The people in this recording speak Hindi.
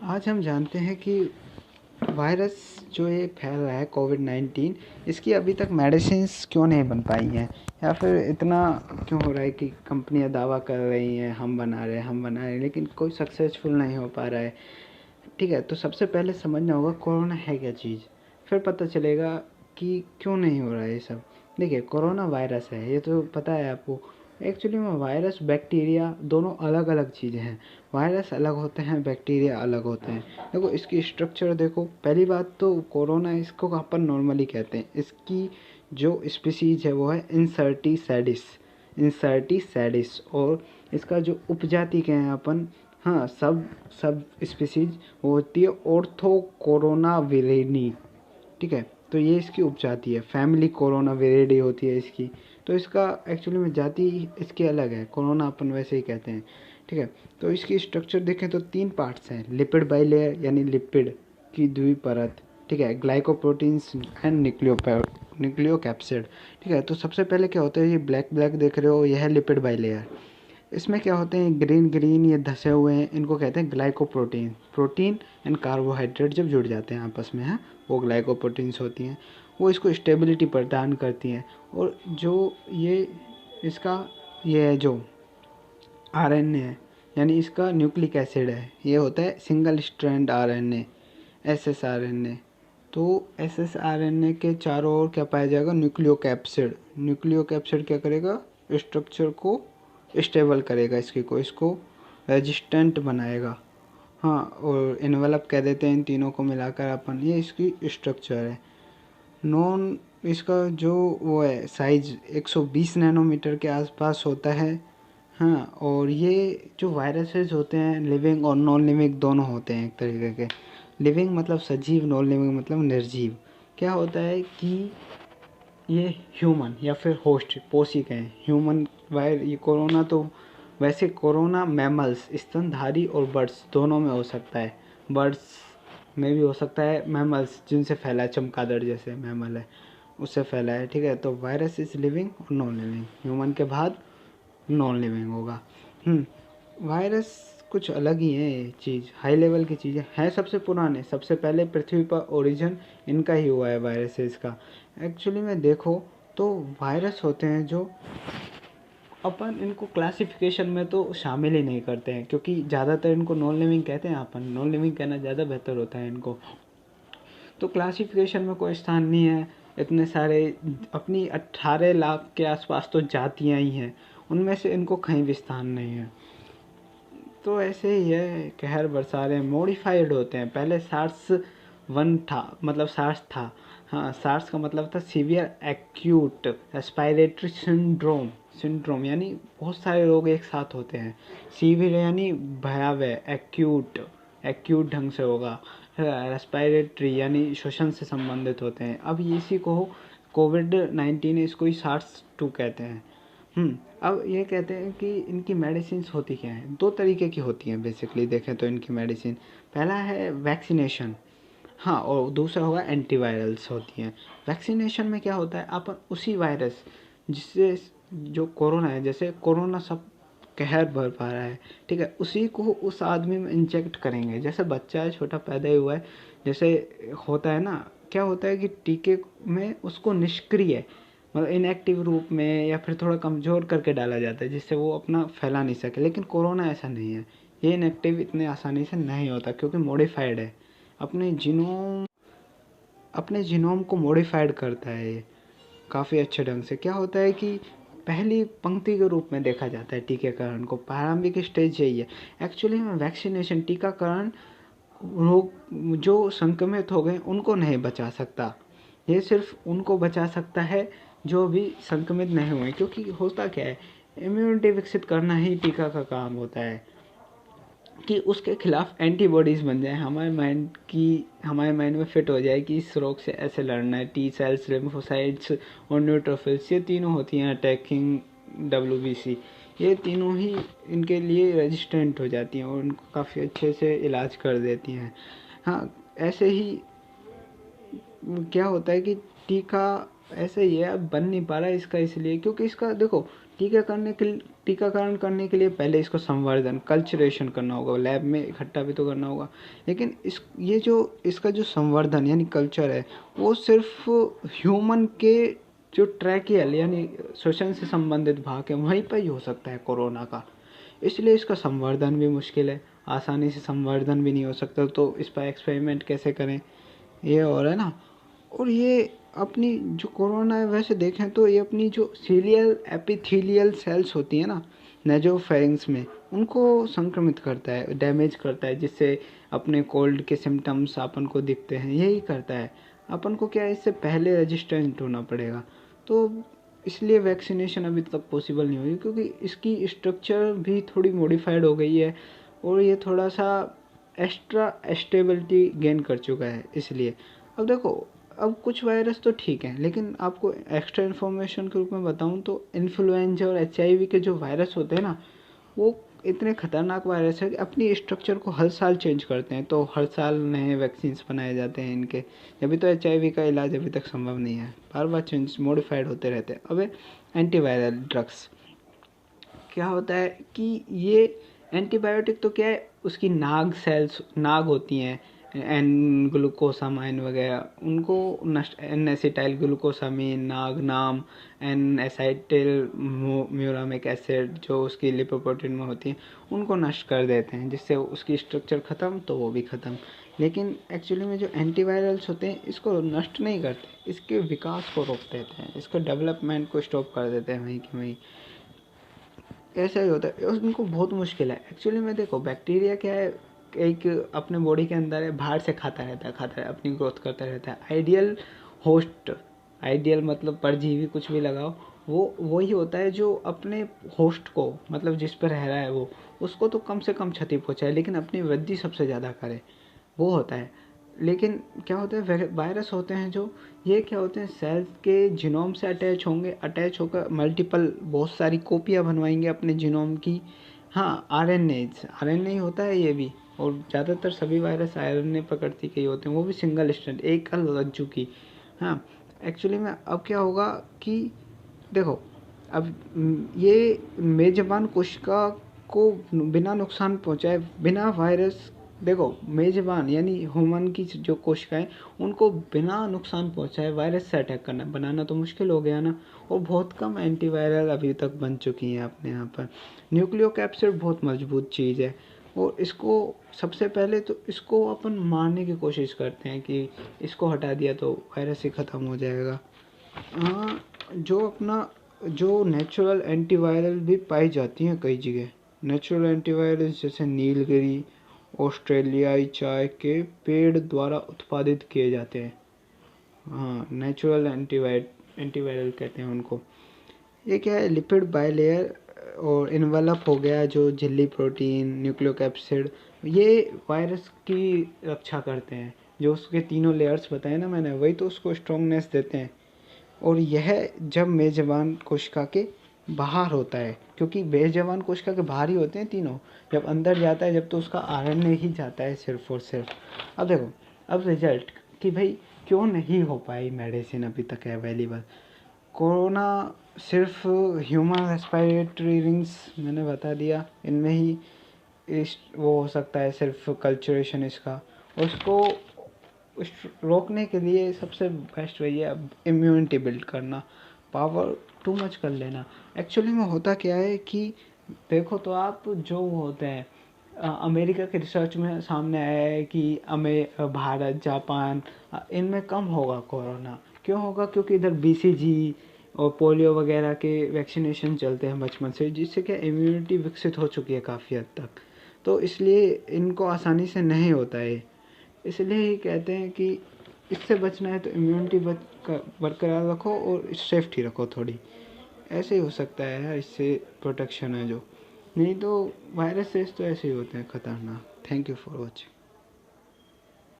आज हम जानते हैं कि वायरस जो ये फैल रहा है कोविड-19, इसकी अभी तक मेडिसिन्स क्यों नहीं बन पाई हैं, या फिर इतना क्यों हो रहा है कि कंपनियां दावा कर रही हैं हम बना रहे हैं हम बना रहे हैं, लेकिन कोई सक्सेसफुल नहीं हो पा रहा है। ठीक है, तो सबसे पहले समझना होगा कोरोना है क्या चीज़, फिर पता चलेगा कि क्यों नहीं हो रहा है ये सब। देखिए, कोरोना वायरस है, ये तो पता है आपको। एक्चुअली में वायरस बैक्टीरिया दोनों अलग अलग चीज़ें हैं। वायरस अलग होते हैं, बैक्टीरिया अलग होते हैं। देखो इसकी स्ट्रक्चर देखो। पहली बात तो कोरोना, इसको अपन नॉर्मली कहते हैं। इसकी जो स्पीसीज है वो है इंसर्टिसैडिस। इंसर्टिसैडिस। और इसका जो उपजाति कहें अपन, हाँ, सब सब स्पीसीज वो होती है ऑर्थो कोरोना विरेनी। ठीक है, तो ये इसकी उपजाति है। फैमिली कोरोना विरेडी होती है इसकी। तो इसका एक्चुअली में जाति इसकी अलग है, कोरोना अपन वैसे ही कहते हैं। ठीक है, तो इसकी स्ट्रक्चर देखें तो 3 पार्ट्स हैं। लिपिड बाइलेयर यानी लिपिड की द्विपरत। ठीक है, ग्लाइकोप्रोटीन्स एंड न्यूक्लियोकैप्सिड। ठीक है, तो सबसे पहले क्या होता है, ये ब्लैक ब्लैक देख रहे हो, यह है लिपिड बाइलेयर। इसमें क्या होते हैं, ग्रीन ग्रीन ये धसे हुए हैं, इनको कहते हैं ग्लाइकोप्रोटीन। प्रोटीन एंड कार्बोहाइड्रेट जब जुड़ जाते हैं आपस में, हैं, वो ग्लाइकोप्रोटीन्स होती हैं। वो इसको स्टेबिलिटी प्रदान करती हैं। और जो ये इसका ये है जो आरएनए है, यानी इसका न्यूक्लिक एसिड है, ये होता है सिंगल स्ट्रैंड आरएनए, एसएसआरएनए। तो एसएसआरएनए के चारों ओर क्या पाया जाएगा, न्यूक्लियोकैप्सिड। न्यूक्लियोकैप्सिड क्या करेगा, स्ट्रक्चर को स्टेबल करेगा, इसको रेजिस्टेंट बनाएगा। हाँ, और इन्वेलप कह देते हैं इन तीनों को मिलाकर अपन। ये इसकी स्ट्रक्चर है। नॉन इसका जो वो है साइज 120 नैनोमीटर के आसपास होता है। हाँ, और ये जो वायरसेस होते हैं लिविंग और नॉन लिविंग दोनों होते हैं एक तरीके के। लिविंग मतलब सजीव, नॉन लिविंग मतलब निर्जीव। क्या होता है कि ये ह्यूमन या फिर होस्ट पोषी कहें, ह्यूमन वायर, ये कोरोना तो वैसे कोरोना मैमल्स स्तनधारी और बर्ड्स दोनों में हो सकता है। बर्ड्स में भी हो सकता है, मैमल्स जिनसे फैला है, चमगादड़ जैसे मैमल है उससे फैला है। ठीक है, तो वायरस इज लिविंग और नॉन लिविंग, ह्यूमन के बाद नॉन लिविंग होगा। वायरस कुछ अलग ही है, ये चीज़ हाई लेवल की चीज़ें हैं। सबसे पुराने, सबसे पहले पृथ्वी पर ओरिजिन इनका ही हुआ है वायरसेस का। एक्चुअली में देखो तो वायरस होते हैं जो अपन इनको क्लासिफिकेशन में तो शामिल ही नहीं करते हैं, क्योंकि ज़्यादातर इनको नॉन लिविंग कहते हैं। अपन नॉन लिविंग कहना ज़्यादा बेहतर होता है इनको। तो क्लासिफिकेशन में कोई स्थान नहीं है। इतने सारे, अपनी 18 लाख के आसपास तो जातियाँ ही हैं, उनमें से इनको कहीं भी स्थान नहीं है। तो ऐसे ही है, कहर बरसा रहे हैं। मॉडिफाइड होते हैं। पहले सार्स 1 था, मतलब सार्स था। हाँ, सार्स का मतलब था severe acute respiratory syndrome. Syndrome यानी बहुत सारे रोग एक साथ होते हैं। सीवियर यानी भयावह, एक्यूट एक्यूट ढंग से होगा। रेस्पिरेटरी यानी श्वसन से संबंधित होते हैं। अब इसी को कोविड-19, इसको ही सार्स 2 कहते हैं। अब ये कहते हैं कि इनकी मेडिसिन्स होती क्या हैं। 2 तरीके की होती हैं बेसिकली देखें तो इनकी मेडिसिन। पहला है वैक्सीनेशन, हाँ, और दूसरा होगा एंटीवायरल्स होती हैं। वैक्सीनेशन में क्या होता है, अपन उसी वायरस जिससे जो कोरोना है, जैसे कोरोना सब कहर भर पा रहा है, ठीक है, उसी को उस आदमी में इंजेक्ट करेंगे। जैसे बच्चा है, छोटा पैदा ही हुआ है, जैसे होता है ना, क्या होता है कि टीके में उसको निष्क्रिय, मतलब इनएक्टिव रूप में या फिर थोड़ा कमज़ोर करके डाला जाता है, जिससे वो अपना फैला नहीं सके। लेकिन कोरोना ऐसा नहीं है, ये इनएक्टिव इतने आसानी से नहीं होता, क्योंकि मॉडिफाइड है। अपने जीनोम को मॉडिफाइड करता है ये काफ़ी अच्छे ढंग से। क्या होता है कि पहली पंक्ति के रूप में देखा जाता है टीकाकरण को। प्रारंभिक स्टेज यही है एक्चुअली में। वैक्सीनेशन, टीकाकरण रोग जो संक्रमित हो गए उनको नहीं बचा सकता, ये सिर्फ उनको बचा सकता है जो भी संक्रमित नहीं हुए। क्योंकि होता क्या है, इम्यूनिटी विकसित करना ही टीका का काम होता है, कि उसके खिलाफ एंटीबॉडीज़ बन जाए, हमारे माइंड में फिट हो जाए कि इस रोग से ऐसे लड़ना है। टी सेल्स, लिम्फोसाइट्स और न्यूट्रोफिल्स, ये तीनों होती हैं अटैकिंग WBC। ये तीनों ही इनके लिए रेजिस्टेंट हो जाती हैं और उनको काफ़ी अच्छे से इलाज कर देती हैं। हाँ, ऐसे ही क्या होता है कि टीका ऐसे ही है, अब बन नहीं पा रहा है इसका, इसलिए क्योंकि इसका देखो, टीका करने के टीकाकरण करने के लिए पहले इसको संवर्धन कल्चरेशन करना होगा, लैब में इकट्ठा भी तो करना होगा। लेकिन ये जो इसका जो संवर्धन यानी कल्चर है वो सिर्फ ह्यूमन के जो ट्रैकियल यानी श्वसन से संबंधित भाग है वहीं पर ही हो सकता है कोरोना का। इसलिए इसका संवर्धन भी मुश्किल है, आसानी से संवर्धन भी नहीं हो सकता, तो इस पर एक्सपेरिमेंट कैसे करें ये और है ना। और ये अपनी जो कोरोना है वैसे देखें तो ये अपनी जो सीलियल एपिथेलियल सेल्स होती है ना नेजोफेरिंग्स में, उनको संक्रमित करता है, डैमेज करता है, जिससे अपने कोल्ड के सिम्टम्स अपन को दिखते हैं, यही करता है। अपन को क्या है इससे पहले रजिस्टेंट होना पड़ेगा, तो इसलिए वैक्सीनेशन अभी तक पॉसिबल नहीं हुई, क्योंकि इसकी स्ट्रक्चर भी थोड़ी मॉडिफाइड हो गई है और ये थोड़ा सा एक्स्ट्रा स्टेबिलिटी गेन कर चुका है। इसलिए अब देखो, अब कुछ वायरस तो ठीक है, लेकिन आपको एक्स्ट्रा इन्फॉर्मेशन के रूप में बताऊं तो इन्फ्लुएंजा और HIV के जो वायरस होते हैं ना वो इतने खतरनाक वायरस है कि अपनी स्ट्रक्चर को हर साल चेंज करते हैं, तो हर साल नए वैक्सीन्स बनाए जाते हैं इनके। अभी तो HIV का इलाज अभी तक संभव नहीं है, बार बार चेंज मॉडिफाइड होते रहते हैं। अब एंटीवायरल ड्रग्स क्या होता है कि ये एंटीबायोटिक तो क्या है, उसकी नाग होती हैं एन ग्लूकोसामाइन वगैरह, उनको नष्ट, एन एसिटाइल ग्लूकोसामीन नाग नाम, एन एसाइटिल म्यूरामिक एसिड जो उसकी लिपोप्रोटीन में होती है उनको नष्ट कर देते हैं, जिससे उसकी स्ट्रक्चर ख़त्म तो वो भी ख़त्म। लेकिन एक्चुअली में जो एंटीवायरल्स होते हैं इसको नष्ट नहीं करते, इसके विकास को रोक देते हैं, इसको डेवलपमेंट को स्टॉप कर देते हैं वहीं की वहीं। ऐसा ही होता है, उनको बहुत मुश्किल है एक्चुअली में। देखो बैक्टीरिया क्या है, एक अपने बॉडी के अंदर है, बाहर से खाता रहता है, अपनी ग्रोथ करता रहता है। आइडियल होस्ट, आइडियल मतलब परजीवी कुछ भी लगाओ, वो वही होता है जो अपने होस्ट को मतलब जिस पर रह रहा है वो उसको तो कम से कम क्षति पहुंचाए लेकिन अपनी वृद्धि सबसे ज़्यादा करे, वो होता है। लेकिन क्या होता है वायरस होते हैं जो ये क्या होते हैं सेल्स के जीनोम से अटैच होंगे, अटैच होकर मल्टीपल बहुत सारी कॉपियाँ बनवाएंगे अपने जीनोम की। हाँ RNA होता है ये भी, और ज़्यादातर सभी वायरस RNA प्रकृति के ही होते हैं, वो भी सिंगल स्ट्रैंड एक रज्जु की। हाँ एक्चुअली में अब क्या होगा कि देखो अब ये मेजबान कोशिका को बिना नुकसान पहुंचाए, बिना वायरस, देखो मेजबान यानी ह्यूमन की जो कोशिकाएं उनको बिना नुकसान पहुंचाए वायरस से अटैक करना बनाना तो मुश्किल हो गया ना। और बहुत कम एंटीवायरल अभी तक बन चुकी हैं अपने यहाँ पर। न्यूक्लियोकैप्सिड बहुत मजबूत चीज़ है और इसको सबसे पहले तो इसको अपन मारने की कोशिश करते हैं कि इसको हटा दिया तो वायरस ही ख़त्म हो जाएगा। हाँ जो नेचुरल एंटीवायरल भी पाई जाती हैं कई जगह, नेचुरल एंटीवायरल जैसे नीलगिरी ऑस्ट्रेलियाई चाय के पेड़ द्वारा उत्पादित किए जाते हैं। हाँ नेचुरल एंटीवायरल कहते हैं उनको। ये क्या है, लिपिड बाइलेयर और इन्वेलप हो गया जो झिल्ली प्रोटीन न्यूक्लियोकैप्सिड, ये वायरस की रक्षा करते हैं। जो उसके तीनों लेयर्स बताए ना मैंने, वही तो उसको स्ट्रॉन्गनेस देते हैं। और यह जब मेजबान कोशिका के बाहर होता है, क्योंकि मेजबान कोशिका के बाहर ही होते हैं तीनों, जब अंदर जाता है जब तो उसका RNA ही जाता है सिर्फ और सिर्फ। अब देखो अब रिजल्ट कि भाई क्यों नहीं हो पाई मेडिसिन अभी तक अवेलेबल। कोरोना सिर्फ ह्यूमन रेस्पिरेटरी रिंग्स मैंने बता दिया, इनमें ही वो हो सकता है सिर्फ कल्चरेशन इसका। उसको रोकने के लिए सबसे बेस्ट वही है इम्यूनिटी बिल्ड करना, पावर टू मच कर लेना। एक्चुअली में होता क्या है कि देखो तो आप जो होते हैं अमेरिका के रिसर्च में सामने आया है कि भारत जापान इनमें कम होगा कोरोना। क्यों होगा, क्योंकि इधर BCG और पोलियो वगैरह के वैक्सीनेशन चलते हैं बचपन से, जिससे क्या इम्यूनिटी विकसित हो चुकी है काफ़ी हद तक, तो इसलिए इनको आसानी से नहीं होता है। इसलिए ही कहते हैं कि इससे बचना है तो इम्यूनिटी बरकरार रखो और सेफ्टी रखो थोड़ी, ऐसे ही हो सकता है यार, इससे प्रोटेक्शन है जो, नहीं तो वायरसेस तो ऐसे ही होते हैं खतरनाक। Thank you for watching.